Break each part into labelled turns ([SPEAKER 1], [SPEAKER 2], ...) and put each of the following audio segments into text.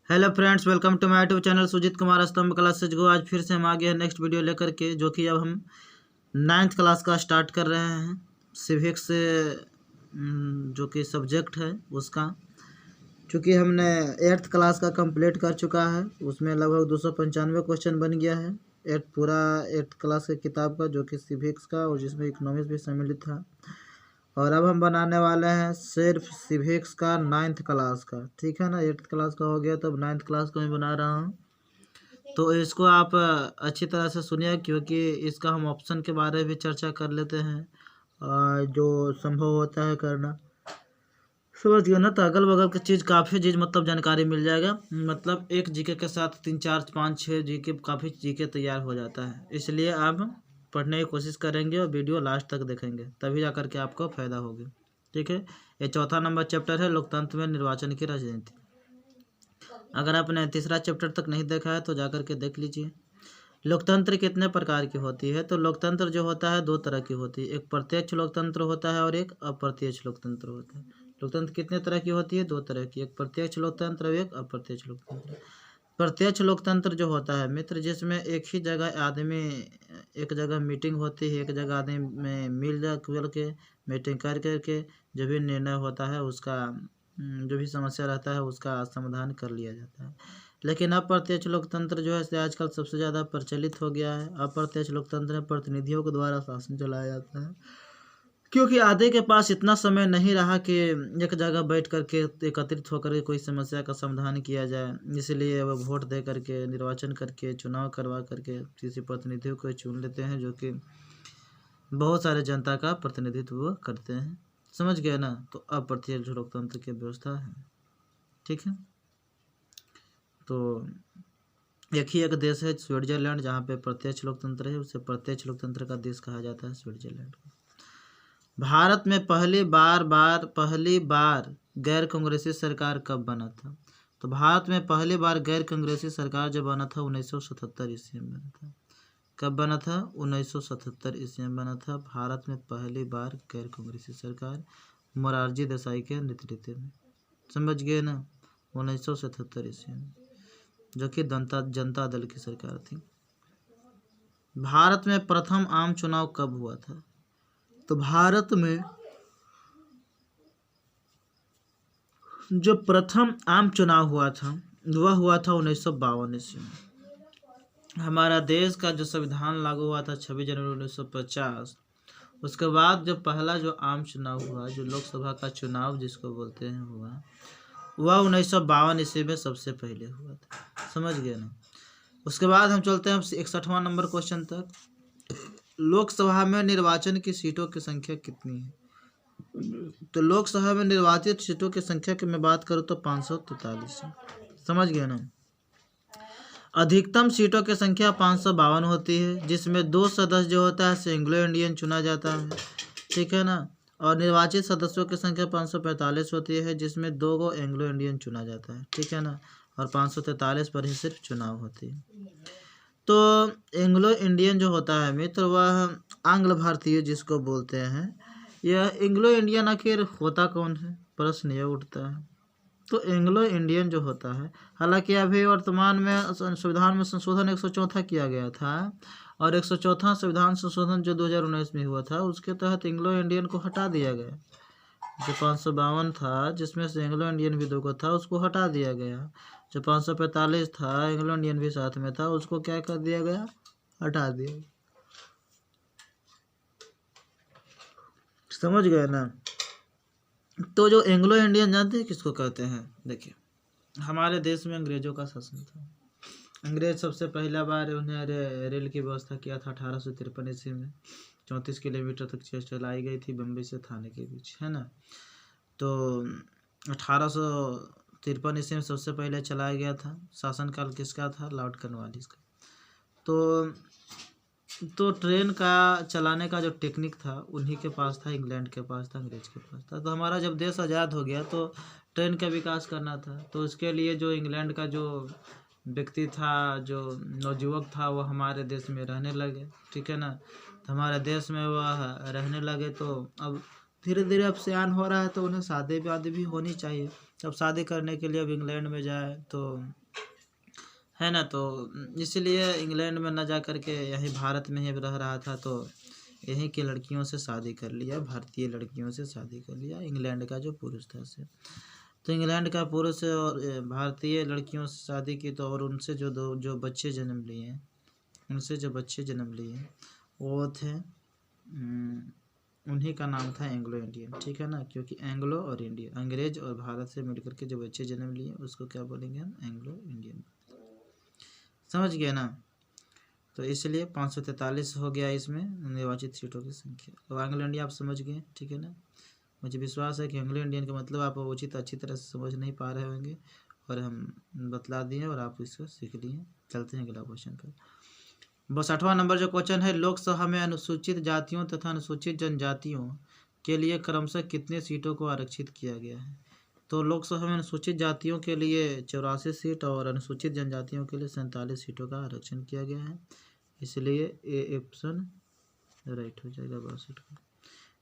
[SPEAKER 1] Hello friends, welcome to my YouTube channel Sujeet Kumar Stambh classes गो। आज फिर से हम आ गए हैं नेक्स्ट वीडियो लेकर के, जो कि अब हम 9th क्लास का स्टार्ट कर रहे हैं। सिविक्स से जो कि सब्जेक्ट है उसका, चूँकि हमने 8th क्लास का कंप्लीट कर चुका है। उसमें लगभग 295 क्वेश्चन बन गया है। पूरा 8th क्लास के किताब का, जो कि सिविक्स का, और जिसमें इकोनॉमिक्स भी सम्मिलित था। और अब हम बनाने वाले हैं सिर्फ सिविक्स का 9th क्लास का, ठीक है ना। 8th क्लास का हो गया, तो अब 9th क्लास का मैं बना रहा हूँ। तो इसको आप अच्छी तरह से सुनिए, क्योंकि इसका हम ऑप्शन के बारे में भी चर्चा कर लेते हैं, जो संभव होता है करना। समझ गए ना। तो अगल बगल की चीज़, काफ़ी चीज़ मतलब जानकारी मिल जाएगा। मतलब एक जीके के साथ 3 4 5 6 जीके, काफ़ी जीके तैयार हो जाता है। इसलिए आप पढ़ने की कोशिश करेंगे और वीडियो लास्ट तक देखेंगे, तभी जा करके आपको फ़ायदा होगी, ठीक है। ये चौथा नंबर चैप्टर है, लोकतंत्र में निर्वाचन की राजनीति। अगर आपने तीसरा चैप्टर तक नहीं देखा है तो जा करके देख लीजिए। लोकतंत्र कितने प्रकार की होती है? तो लोकतंत्र जो होता है 2 तरह की होती है। एक प्रत्यक्ष लोकतंत्र होता है और एक अप्रत्यक्ष लोकतंत्र होता है। लोकतंत्र कितने तरह की होती है? 2 तरह की, एक प्रत्यक्ष लोकतंत्र और एक अप्रत्यक्ष लोकतंत्र। प्रत्यक्ष लोकतंत्र जो होता है मित्र, जिसमें एक ही जगह आदमी, एक जगह मीटिंग होती है, एक जगह आदमी में मिल जुल के मीटिंग कर करके जो भी निर्णय होता है उसका, जो भी समस्या रहता है उसका समाधान कर लिया जाता है। लेकिन अप्रत्यक्ष लोकतंत्र जो है आजकल सबसे ज़्यादा प्रचलित हो गया है। अप्रत्यक्ष लोकतंत्र में प्रतिनिधियों के द्वारा शासन चलाया जाता है, क्योंकि आधे के पास इतना समय नहीं रहा कि एक जगह बैठ करके एकत्रित होकर के कोई समस्या का समाधान किया जाए। इसलिए वह वोट दे करके, निर्वाचन करके, चुनाव करवा करके किसी प्रतिनिधियों को चुन लेते हैं, जो कि बहुत सारे जनता का प्रतिनिधित्व करते हैं। समझ गए ना। तो अप्रत्यक्ष लोकतंत्र की व्यवस्था है, ठीक है। तो एक देश है स्विट्जरलैंड, जहाँ पे प्रत्यक्ष लोकतंत्र है। उसे प्रत्यक्ष लोकतंत्र का देश कहा जाता है, स्विट्जरलैंड को। भारत में पहली बार गैर कांग्रेसी सरकार कब बना था? तो भारत में पहली बार गैर कांग्रेसी सरकार जब बना था 1977 ईस्वी में बना था। कब बना था? 1977 ईस्वी में बना था। भारत में पहली बार गैर कांग्रेसी सरकार मोरारजी देसाई के नेतृत्व में। समझ गए ना। 1977 ईस्वी में, जो कि जनता दल की सरकार थी। भारत में प्रथम आम चुनाव कब हुआ था? तो भारत में जो प्रथम आम चुनाव हुआ था वह हुआ था 1952 ईस्वी में। हमारा देश का जो संविधान लागू हुआ था 26 जनवरी 1950। उसके बाद जो पहला जो आम चुनाव हुआ, जो लोकसभा का चुनाव जिसको बोलते हैं, हुआ वह 1952 ईस्वी में सबसे पहले हुआ था। समझ गए ना। उसके बाद हम चलते हैं 61वां नंबर क्वेश्चन तक। लोकसभा में निर्वाचन की सीटों की संख्या कितनी है? तो लोकसभा में निर्वाचित सीटों की संख्या की मैं बात करूँ तो 543 है। समझ गए ना। अधिकतम सीटों की संख्या 552 होती है, जिसमें 2 सदस्य जो होता है एंग्लो इंडियन चुना जाता है, ठीक है ना। और निर्वाचित सदस्यों की संख्या 545 होती है, जिसमें 2 को एंग्लो इंडियन चुना जाता है, ठीक है ना। और 543 पर ही सिर्फ चुनाव होती है। तो एंग्लो इंडियन जो होता है मित्र, वह आंग्ल भारतीय जिसको बोलते हैं। यह एंग्लो इंडियन आखिर होता कौन है, प्रश्न ये उठता है। तो एंग्लो इंडियन जो होता है, हालांकि अभी वर्तमान में संविधान में संशोधन 104 किया गया था, और 104 संविधान संशोधन जो 2019 में हुआ था, उसके तहत एंग्लो इंडियन को हटा दिया गया। जो 552 था, जिसमें से एंग्लो इंडियन भी 2 को था, उसको हटा दिया गया। जो 545 था, एंग्लो इंडियन भी साथ में था, उसको क्या कर दिया गया? हटा दिया। समझ गए ना। तो जो एंग्लो इंडियन जानते हैं किसको कहते हैं? देखिए, हमारे देश में अंग्रेजों का शासन था। अंग्रेज सबसे पहला बार उन्हें रेल की व्यवस्था किया था 1853 ईस्वी में। 34 किलोमीटर तक चलाई गई थी, बम्बई से थाने के बीच, है ना। तो 1853 ईस्वी में सबसे पहले चलाया गया था। शासनकाल किसका था? लॉर्ड कॉर्नवालिस का। तो ट्रेन का चलाने का जो टेक्निक था उन्हीं के पास था, इंग्लैंड के पास था, अंग्रेज के पास था। तो हमारा जब देश आज़ाद हो गया तो ट्रेन का विकास करना था। तो उसके लिए जो इंग्लैंड का जो व्यक्ति था, जो नवयुवक था, वो हमारे देश में रहने लगे, ठीक है ना। तो हमारे देश में वह रहने लगे, तो अब धीरे धीरे अब सयान हो रहा है तो उन्हें शादी वादी भी होनी चाहिए। अब शादी करने के लिए अब इंग्लैंड में जाए तो है ना, तो इसलिए इंग्लैंड में न जा कर के यहीं भारत में ही रह रहा था, तो यहीं की लड़कियों से शादी कर लिया, भारतीय लड़कियों से शादी कर लिया, इंग्लैंड का जो पुरुष था से। तो इंग्लैंड का पुरुष और भारतीय लड़कियों से शादी की, तो और उनसे जो बच्चे जन्म लिए हैं, उनसे जो बच्चे जन्म लिए हैं वो थे उन्हीं का नाम था एंग्लो इंडियन, ठीक है ना, क्योंकि एंग्लो और इंडियन, अंग्रेज और भारत से मिलकर के जो बच्चे जन्म लिए उसको क्या बोलेंगे हम, एंग्लो इंडियन। समझ गए ना। तो इसलिए 543 हो गया इसमें निर्वाचित सीटों की संख्या। तो एंग्लो इंडियन आप समझ गए, ठीक है ना। मुझे विश्वास है कि एंग्लो इंडियन का मतलब आप उचित अच्छी तरह से समझ नहीं पा रहे होंगे, और हम बतला दिए और आप इसको सीख लिए। चलते हैं अगला क्वेश्चन पर। 62वां नंबर जो क्वेश्चन है, लोकसभा में अनुसूचित जातियों तथा अनुसूचित जनजातियों के लिए क्रमशः कितने सीटों को आरक्षित किया गया है। तो लोकसभा में अनुसूचित जातियों के लिए 84 सीट और अनुसूचित जनजातियों के लिए 47 सीटों का आरक्षण किया गया है, इसलिए ए ऑप्शन राइट हो जाएगा 62 का।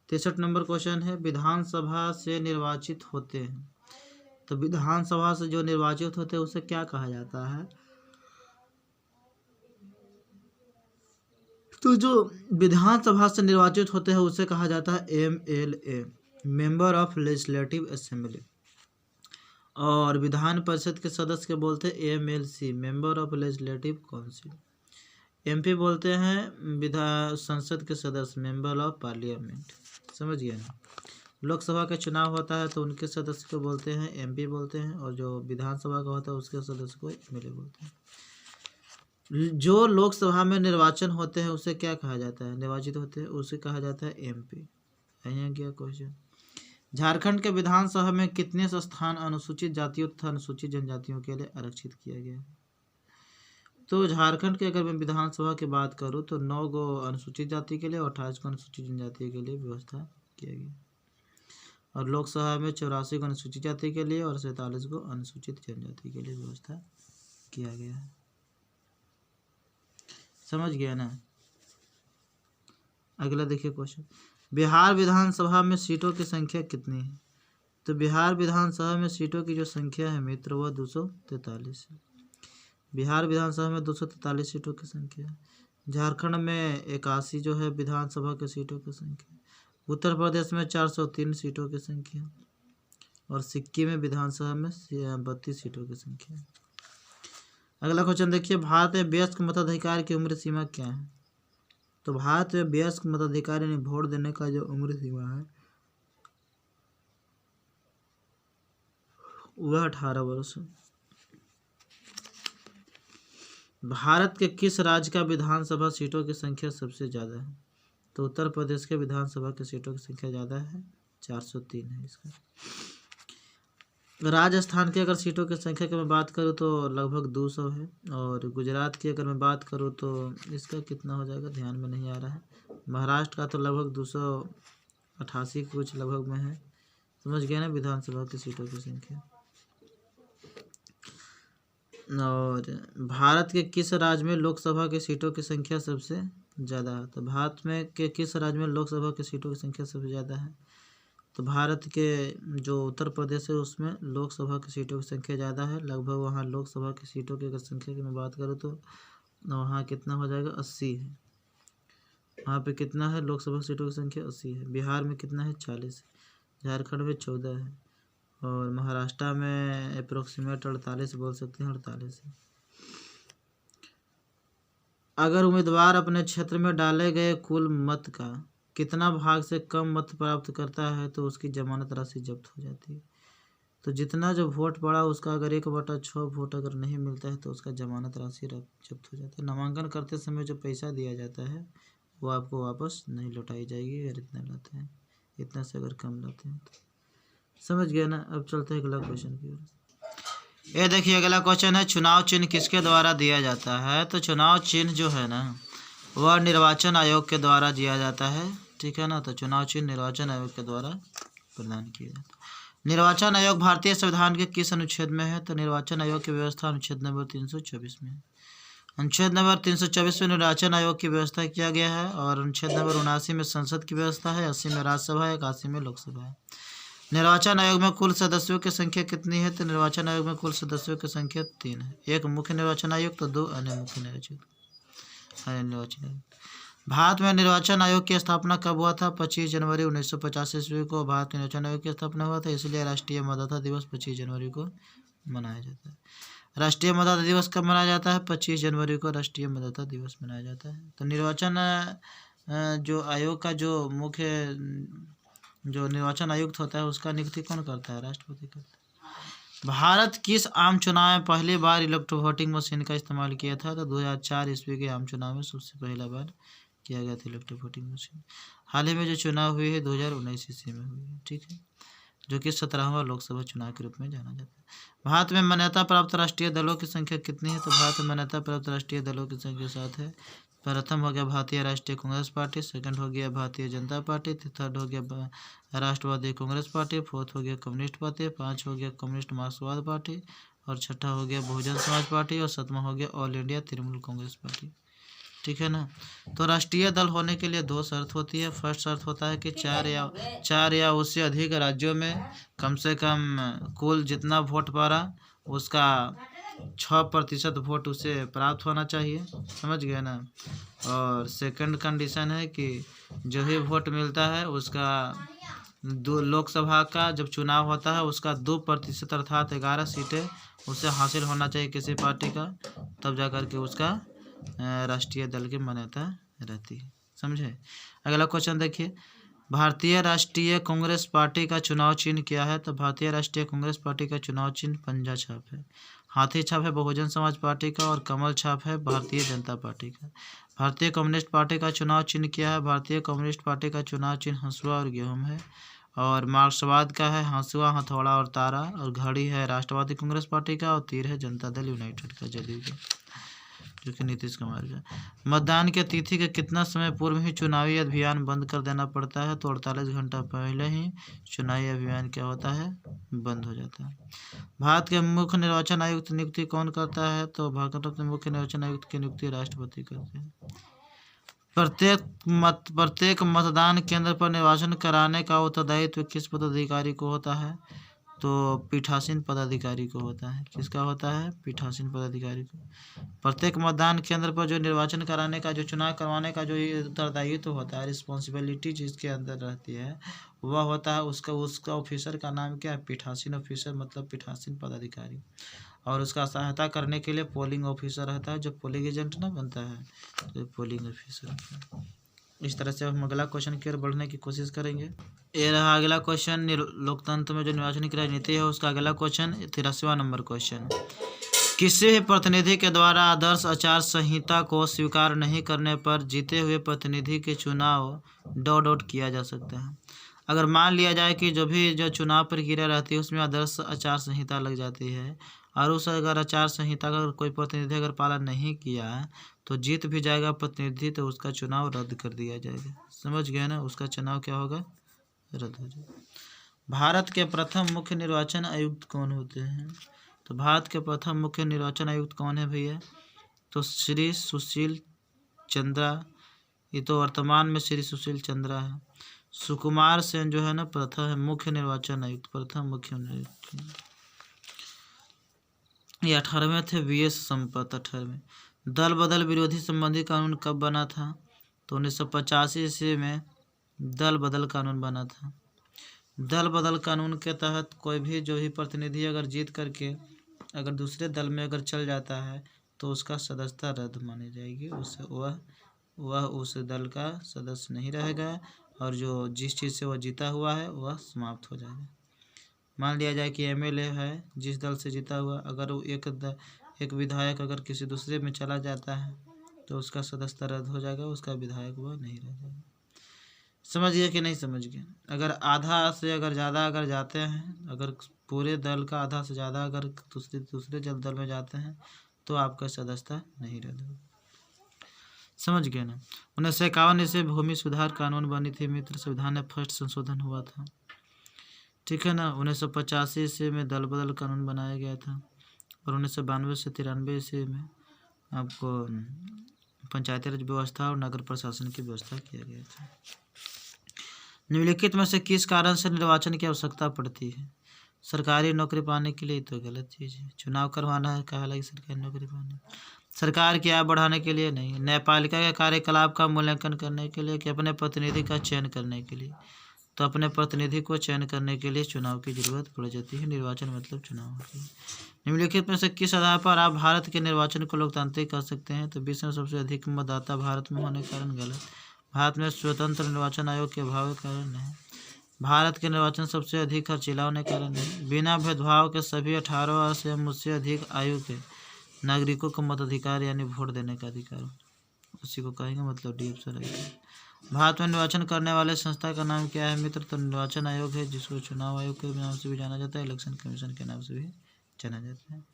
[SPEAKER 1] 63 नंबर क्वेश्चन है, विधानसभा से निर्वाचित होते हैं, तो विधानसभा से जो निर्वाचित होते हैं उसे क्या कहा जाता है। तो जो विधानसभा से निर्वाचित होते हैं उसे कहा जाता है MLA, member of legislative assembly, और विधान परिषद के सदस्य के बोलते हैं MLC, member of legislative council. MP बोलते हैं विधान संसद के सदस्य, मेंबर ऑफ पार्लियामेंट। समझ गए ना। लोकसभा का चुनाव होता है तो उनके सदस्य को बोलते हैं MP बोलते हैं, और जो विधानसभा का होता है उसके सदस्य को MLA बोलते हैं। जो लोकसभा में निर्वाचन होते हैं उसे क्या कहा जाता है, निर्वाचित होते हैं उसे कहा जाता है MP। यहाँ क्या क्वेश्चन, झारखंड के विधानसभा में कितने स्थान अनुसूचित जातियों तथा अनुसूचित जनजातियों के लिए आरक्षित किया गया है। तो झारखंड के अगर मैं विधानसभा की बात करूँ तो 9 गो अनुसूचित जाति के लिए और 28 को अनुसूचित जनजाति के लिए व्यवस्था किया गया, और लोकसभा में 84 को अनुसूचित जाति के लिए और 47 को अनुसूचित जनजाति के लिए व्यवस्था किया गया है। समझ गया ना। अगला देखिए क्वेश्चन, बिहार विधानसभा में सीटों की संख्या कितनी है। तो बिहार विधानसभा में सीटों की जो संख्या है मित्र वह 243 है। बिहार विधानसभा में 243 सीटों की संख्या है। झारखंड में 81 जो है विधानसभा की सीटों की संख्या। उत्तर प्रदेश में 403 सीटों की संख्या, और सिक्किम में विधानसभा में 32 सीटों की संख्या है। अगला क्वेश्चन देखिए, भारत में वयस्क मताधिकार की उम्र सीमा क्या है। तो भारत में वयस्क मताधिकार यानी वोट देने का जो उम्र सीमा है वह 18 वर्ष है। भारत के किस राज्य का विधानसभा सीटों की संख्या सबसे ज़्यादा है। तो उत्तर प्रदेश के विधानसभा की सीटों की संख्या ज़्यादा है, 403 है इसका। राजस्थान की अगर सीटों की संख्या की मैं बात करूँ तो लगभग 200 है, और गुजरात की अगर मैं बात करूँ तो इसका कितना हो जाएगा ध्यान में नहीं आ रहा है। महाराष्ट्र का तो लगभग 288 कुछ लगभग में है। समझ गए ना विधानसभा की सीटों की संख्या। और भारत के किस राज्य में लोकसभा की सीटों की संख्या सबसे ज़्यादा है। तो भारत में के किस राज्य में लोकसभा की सीटों की संख्या सबसे ज़्यादा है। तो भारत के जो उत्तर प्रदेश है उसमें लोकसभा की सीटों की संख्या ज़्यादा है, लगभग वहाँ लोकसभा की सीटों की अगर संख्या की मैं बात करूँ तो वहाँ कितना हो जाएगा 80 है। वहाँ पे कितना है लोकसभा सीटों की संख्या 80 है। बिहार में कितना है 40 है। झारखंड में 14 है, और महाराष्ट्र में अप्रोक्सीमेट 48 बोल सकते हैं, 48 है। अगर उम्मीदवार अपने क्षेत्र में डाले गए कुल मत का कितना भाग से कम मत प्राप्त करता है तो उसकी जमानत राशि जब्त हो जाती है। तो जितना जो वोट पड़ा उसका अगर 1/6 वोट अगर नहीं मिलता है तो उसका जमानत राशि जब्त हो जाती है। नामांकन करते समय जो पैसा दिया जाता है वो आपको वापस नहीं लौटाई जाएगी अगर इतना लाते हैं, इतना से अगर कम लाते हैं तो। समझ गया ना। अब चलते हैं अगला क्वेश्चन की ओर। ये देखिए अगला क्वेश्चन है, चुनाव चिन्ह किसके द्वारा दिया जाता है। तो चुनाव चिन्ह जो है ना वह निर्वाचन आयोग के द्वारा दिया जाता है, ठीक है ना। तो चुनाव चिन्ह निर्वाचन आयोग के द्वारा प्रदान किया जाता है। निर्वाचन आयोग भारतीय संविधान के किस अनुच्छेद में है। तो निर्वाचन आयोग की व्यवस्था अनुच्छेद नंबर 324 में है। अनुच्छेद नंबर 324 में निर्वाचन आयोग की व्यवस्था किया गया है और अनुच्छेद नंबर 79 में संसद की व्यवस्था है, 80 में राज्यसभा है, 81 में लोकसभा है। निर्वाचन आयोग में कुल सदस्यों की संख्या कितनी है? तो निर्वाचन आयोग में कुल सदस्यों की संख्या 3 है। एक मुख्य निर्वाचन आयुक्त तो 2 अन्य मुख्य निर्वाचन आयुक्त। भारत में निर्वाचन आयोग की स्थापना कब हुआ था? 25 जनवरी 1950 ईस्वी को भारत में निर्वाचन आयोग की स्थापना हुआ था, इसलिए राष्ट्रीय मतदाता दिवस 25 जनवरी को मनाया जाता है। राष्ट्रीय मतदाता दिवस कब मनाया जाता है? 25 जनवरी को राष्ट्रीय मतदाता दिवस मनाया जाता है। तो निर्वाचन जो आयोग का जो मुख्य जो निर्वाचन आयुक्त होता है उसका नियुक्ति कौन करता है? राष्ट्रपति करता है। भारत किस आम चुनाव में पहली बार इलेक्ट्रो वोटिंग मशीन का इस्तेमाल किया था? तो 2004 ईस्वी के आम चुनाव में सबसे पहला बार किया गया था इलेक्ट्रो वोटिंग मशीन। हाल ही में जो चुनाव हुई है 2019 ईस्वी में हुई है, ठीक है, जो कि 17वां लोकसभा चुनाव के रूप में जाना जाता है। भारत में मान्यता प्राप्त राष्ट्रीय दलों की संख्या कितनी है? तो भारत में मान्यता प्राप्त राष्ट्रीय दलों की संख्या 7 है। प्रथम हो गया भारतीय राष्ट्रीय कांग्रेस पार्टी, सेकंड हो गया भारतीय जनता पार्टी, थर्ड हो गया राष्ट्रवादी कांग्रेस पार्टी, फोर्थ हो गया कम्युनिस्ट पार्टी, 5 हो गया कम्युनिस्ट मार्क्सवाद पार्टी और छठा हो गया बहुजन समाज पार्टी और 7वां हो गया all India Trinamool Congress party, ठीक है ना। तो राष्ट्रीय दल होने के लिए 2 शर्त होती है। फर्स्ट शर्त होता है कि 4 या उससे अधिक राज्यों में कम से कम कुल जितना वोट पा उसका 6% वोट उसे प्राप्त होना चाहिए, समझ गए ना। और सेकंड कंडीशन है कि जो भी वोट मिलता है उसका लोकसभा का जब चुनाव होता है उसका 2% अर्थात 11 सीटें उसे हासिल होना चाहिए किसी पार्टी का, तब जा कर के उसका राष्ट्रीय दल की मान्यता रहती है, समझे। अगला क्वेश्चन देखिए, भारतीय राष्ट्रीय कांग्रेस पार्टी का चुनाव चिन्ह क्या है? तो भारतीय राष्ट्रीय कांग्रेस पार्टी का चुनाव चिन्ह पंजा छाप है, हाथी छाप है बहुजन समाज पार्टी का और कमल छाप है भारतीय जनता पार्टी का। भारतीय कम्युनिस्ट पार्टी का चुनाव चिन्ह क्या है? भारतीय कम्युनिस्ट पार्टी का चुनाव चिन्ह हंसुआ और गेहूं है और मार्क्सवाद का है हंसुआ, हथौड़ा और तारा और घड़ी है राष्ट्रवादी कांग्रेस पार्टी का और तीर है जनता दल यूनाइटेड का, जदयू का, जो कि नीतीश कुमार का। मतदान की तिथि के कितना समय पूर्व ही चुनावी अभियान बंद कर देना पड़ता है? तो 48 घंटा पहले ही चुनावी अभियान क्या होता है? बंद हो जाता है। भारत के मुख्य निर्वाचन आयुक्त नियुक्ति कौन करता है? तो भारत के मुख्य निर्वाचन आयुक्त की नियुक्ति राष्ट्रपति करते हैं। प्रत्येक मतदान केंद्र पर निर्वाचन कराने का उत्तरदायित्व किस पदाधिकारी को होता है? तो पीठासीन पदाधिकारी को होता है। किसका होता है? पीठासीन पदाधिकारी को। प्रत्येक मतदान केंद्र पर जो निर्वाचन कराने का जो चुनाव करवाने का जो उत्तरदायित्व होता है, रिस्पॉन्सिबिलिटी जिसके अंदर रहती है वह होता है उसका ऑफिसर का नाम क्या है? पीठासीन ऑफिसर, मतलब पीठासीन पदाधिकारी। और उसका सहायता करने के लिए पोलिंग ऑफिसर रहता है, जो पोलिंग एजेंट ना बनता है, तो पोलिंग ऑफिसर। इस तरह से हम अगला क्वेश्चन की ओर बढ़ने की कोशिश करेंगे। ये रहा अगला क्वेश्चन, लोकतंत्र में जो निर्वाचन की राजनीति है उसका अगला क्वेश्चन 83वां नंबर क्वेश्चन। किसी भी प्रतिनिधि के द्वारा आदर्श आचार संहिता को स्वीकार नहीं करने पर जीते हुए प्रतिनिधि के चुनाव डॉट किया जा सकता है। अगर मान लिया जाए कि जो चुनाव प्रक्रिया रहती है उसमें आदर्श आचार संहिता लग जाती है और उस अगर आचार संहिता का कोई प्रतिनिधि अगर पालन नहीं किया तो जीत भी जाएगा प्रतिनिधि, तो उसका चुनाव रद्द कर दिया जाएगा, समझ गए ना। उसका चुनाव क्या होगा? रद्द हो जाएगा। भारत के प्रथम मुख्य निर्वाचन आयुक्त कौन होते हैं? तो भारत के प्रथम मुख्य निर्वाचन आयुक्त कौन है भैया? तो श्री सुशील चंद्रा, ये तो वर्तमान में श्री सुशील चंद्रा है। सुकुमार सेन जो है ना प्रथम मुख्य निर्वाचन आयुक्त, प्रथम मुख्य निर्वाचन। ये 18वें थे VS संपत 18वें। दल बदल विरोधी संबंधी कानून कब बना था? तो 1985 ईस्वी में दल बदल कानून बना था। दल बदल कानून के तहत कोई भी जो भी प्रतिनिधि अगर जीत करके अगर दूसरे दल में अगर चल जाता है तो उसका सदस्यता रद्द मानी जाएगी, उससे वह उस दल का सदस्य नहीं रहेगा और जो जिस चीज़ से वह जीता हुआ है वह समाप्त हो जाएगा। मान लिया जाए कि MLA है जिस दल से जीता हुआ, अगर वो एक विधायक अगर किसी दूसरे में चला जाता है तो उसका सदस्यता रद्द हो जाएगा, उसका विधायक वह नहीं रह जाएगा। समझ गए कि नहीं समझ गए? अगर आधा से अगर ज़्यादा अगर जाते हैं, अगर पूरे दल का आधा से ज़्यादा अगर दूसरे दल में जाते हैं तो आपका सदस्यता नहीं रद्द होगा, समझ गए ना। 1951 से भूमि सुधार कानून बनी थी मित्र, संविधान में फर्स्ट संशोधन हुआ था, ठीक है ना। 1985 ईस्वी में दल बदल कानून बनाया गया था और 1992 से 93 ईस्वी में आपको पंचायती राज व्यवस्था और नगर प्रशासन की व्यवस्था किया गया था। निम्नलिखित में से किस कारण से निर्वाचन की आवश्यकता पड़ती है? सरकारी नौकरी पाने के लिए, तो गलत चीज़ है। चुनाव करवाना है, कहा लगी सरकारी नौकरी पाने, सरकार की आय बढ़ाने के लिए नहीं। न्यायपालिका के कार्यकलाप का मूल्यांकन करने के लिए कि अपने प्रतिनिधि का चयन करने के लिए, तो अपने प्रतिनिधि को चयन करने के लिए चुनाव की जरूरत पड़ जाती है। निर्वाचन मतलब चुनाव होती है। निम्नलिखित में से किस आधार पर आप भारत के निर्वाचन को लोकतांत्रिक कर सकते हैं? तो विश्व में सबसे अधिक मतदाता भारत में होने के कारण गलत। भारत में स्वतंत्र निर्वाचन आयोग के अभाव के कारण नहीं। भारत के निर्वाचन सबसे अधिक खर्चीला होने के कारण नहीं। बिना भेदभाव के सभी 18 वर्ष या मुझसे अधिक आयु के नागरिकों को मताधिकार यानी वोट देने का अधिकार, उसी को कहेंगे, मतलब डी ऑप्शन रहेगा। भारत में निर्वाचन करने वाले संस्था का नाम क्या है मित्र? तो निर्वाचन आयोग है, जिसको चुनाव आयोग के नाम से भी जाना जाता है, इलेक्शन कमीशन के नाम से भी जाना जाता है।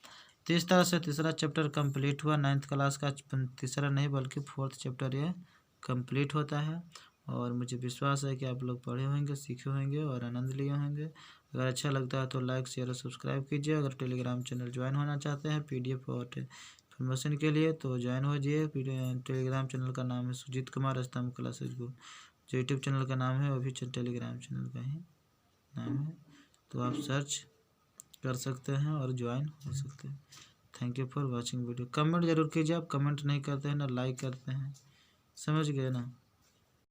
[SPEAKER 1] तो इस तरह से तीसरा चैप्टर कंप्लीट हुआ। 9th क्लास का तीसरा नहीं बल्कि 4th चैप्टर ये कंप्लीट होता है। और मुझे विश्वास है कि आप लोग पढ़े होंगे, सीखे होंगे और आनंद लिए होंगे। अगर अच्छा लगता है तो लाइक, शेयर और सब्सक्राइब कीजिए। अगर टेलीग्राम चैनल ज्वाइन होना चाहते हैं PDF और इन्फॉर्मेशन के लिए तो ज्वाइन हो जाइए। टेलीग्राम चैनल का नाम है सुजीत कुमार स्तंभ क्लासेज गो। जो यूट्यूब चैनल का नाम है वो भी टेलीग्राम चैनल का ही नाम है, तो आप सर्च कर सकते हैं और ज्वाइन हो सकते हैं। Thank you for watching video. Comment जरूर कीजिए। आप कमेंट नहीं करते हैं ना लाइक करते हैं, समझ गए ना।